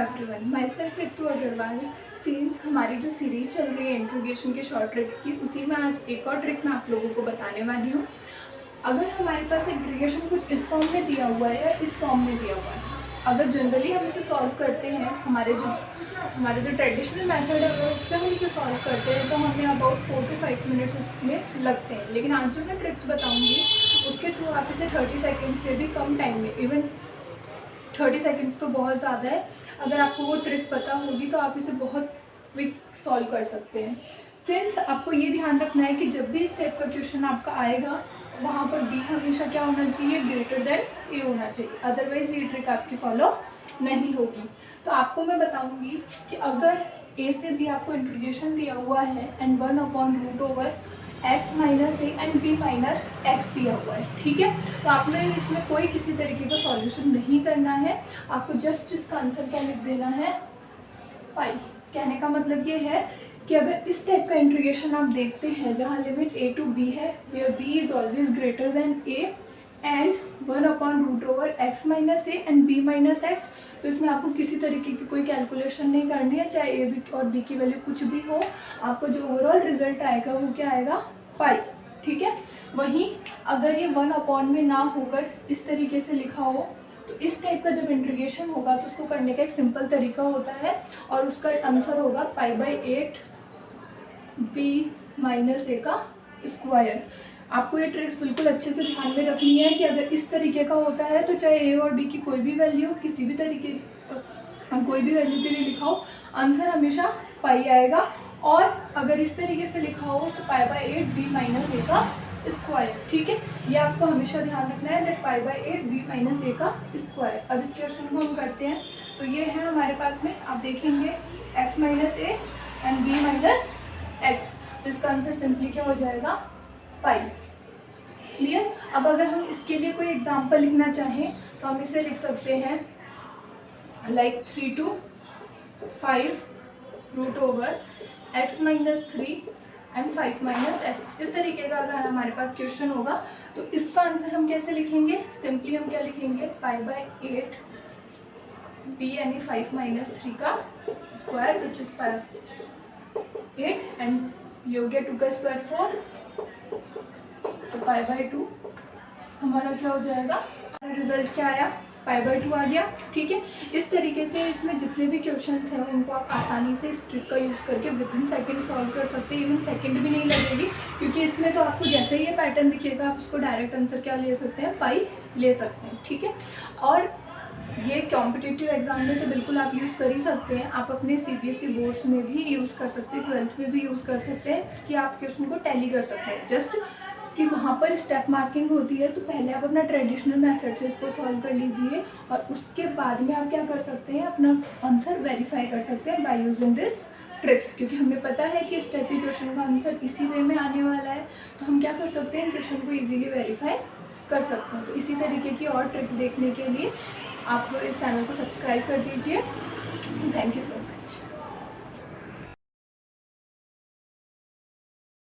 Everyone, myself Ritu Agarwal. Since हमारी जो series चल रही है इंट्रोगेशन के शॉर्ट ट्रिक्स की, उसी में आज एक और ट्रिक मैं आप लोगों को बताने वाली हूँ। अगर हमारे पास इंट्रोगेशन कुछ इस फॉर्म में दिया हुआ है या इस फॉर्म में दिया हुआ है, अगर जनरली हम इसे सॉल्व करते हैं, हमारे जो ट्रेडिशनल मेथड है अगर उससे हम इसे सॉल्व करते हैं तो हमें अबाउट 4 to 5 मिनट्स उसमें लगते हैं। लेकिन आज जो मैं ट्रिक्स बताऊँगी उसके थ्रू आप इसे 30 सेकेंड से भी कम टाइम में, इवन 30 सेकेंड्स तो बहुत ज़्यादा है, अगर आपको वो ट्रिक पता होगी तो आप इसे बहुत क्विक सॉल्व कर सकते हैं। सिंस आपको ये ध्यान रखना है कि जब भी इस टाइप का क्वेश्चन आपका आएगा वहाँ पर बी हमेशा क्या होना चाहिए, ग्रेटर देन ए होना चाहिए, अदरवाइज ये ट्रिक आपकी फॉलो नहीं होगी। तो आपको मैं बताऊंगी कि अगर ए से बी आपको इंट्रोगेशन दिया हुआ है एंड 1/√ओवर x minus A and B minus X दिया हुआ है, ठीक है। तो आपने इसमें कोई किसी तरीके का सॉल्यूशन नहीं करना है, आपको जस्ट इसका आंसर क्या लिख देना है, पाई। कहने का मतलब ये है कि अगर इस टाइप का इंट्रीगेशन आप देखते हैं जहाँ लिमिट a टू b है, where b is always greater than a and 1/√ओवर x minus A and b minus X, तो इसमें आपको किसी तरीके की कोई कैलकुलेशन नहीं करनी है, चाहे a b और b की वैल्यू कुछ भी हो, आपको जो ओवरऑल रिजल्ट आएगा वो क्या आएगा, पाई, ठीक है। वहीं अगर ये 1 में ना होकर इस तरीके से लिखा हो तो इस टाइप का जब इंट्रीगेशन होगा तो उसको करने का एक सिंपल तरीका होता है और उसका आंसर होगा π/8 b माइनस ए का स्क्वायर। आपको ये ट्रिक्स बिल्कुल अच्छे से ध्यान में रखनी है कि अगर इस तरीके का होता है तो चाहे ए और बी की कोई भी वैल्यू किसी भी तरीके कोई भी वैल्यू के लिए लिखा हो, आंसर हमेशा पाई आएगा। और अगर इस तरीके से लिखा हो तो π/8 b माइनस ए का स्क्वायर, ठीक है। ये आपको हमेशा ध्यान रखना है, दैट π/8 b माइनस ए का स्क्वायर। अब इस क्वेश्चन को हम करते हैं, तो ये है हमारे पास में, आप देखेंगे x minus A and b minus X, तो इसका आंसर सिंपली क्या हो जाएगा, पाई। क्लियर। अब अगर हम इसके लिए कोई एग्जांपल लिखना चाहें तो हम इसे लिख सकते हैं like 3 to 5√ओवर x minus 3 and 5 minus x. इस तरीके का अगर हमारे पास क्वेश्चन होगा तो इसका आंसर हम कैसे लिखेंगे, सिंपली हम क्या लिखेंगे, π/8 b यानी 5 माइनस 3 का स्क्वायर विच इज 8 एंड योग्य 2 का स्क्वायर 4, तो π/2 हमारा क्या हो जाएगा, रिजल्ट क्या आया, π/2 आ गया, ठीक है। इस तरीके से इसमें जितने भी क्वेश्चंस हैं उनको आप आसानी से इस ट्रिक का यूज़ करके विदिन सेकंड सॉल्व कर सकते हैं, इवन सेकंड भी नहीं लगेगी, क्योंकि इसमें तो आपको जैसे ही ये पैटर्न दिखेगा आप उसको डायरेक्ट आंसर क्या ले सकते हैं, पाई ले सकते हैं, ठीक है। और ये कॉम्पिटिटिव एग्जाम में तो बिल्कुल आप यूज़ कर ही सकते हैं, आप अपने CBSE बोर्ड्स में भी यूज़ कर सकते हैं, 12th में भी यूज़ कर सकते हैं कि आप क्वेश्चन को टैली कर सकते हैं। जस्ट कि वहाँ पर स्टेप मार्किंग होती है, तो पहले आप अपना ट्रेडिशनल मेथड से इसको सॉल्व कर लीजिए और उसके बाद में आप क्या कर सकते हैं, अपना आंसर वेरीफाई कर सकते हैं बाय यूजिंग दिस ट्रिक्स, क्योंकि हमें पता है कि इस टाइप के क्वेश्चन का आंसर इसी वे में आने वाला है, तो हम क्या कर सकते हैं, क्वेश्चन को ईजिली वेरीफाई कर सकते हैं। तो इसी तरीके की और ट्रिक्स देखने के लिए आप इस चैनल को सब्सक्राइब कर दीजिए। Thank you so much.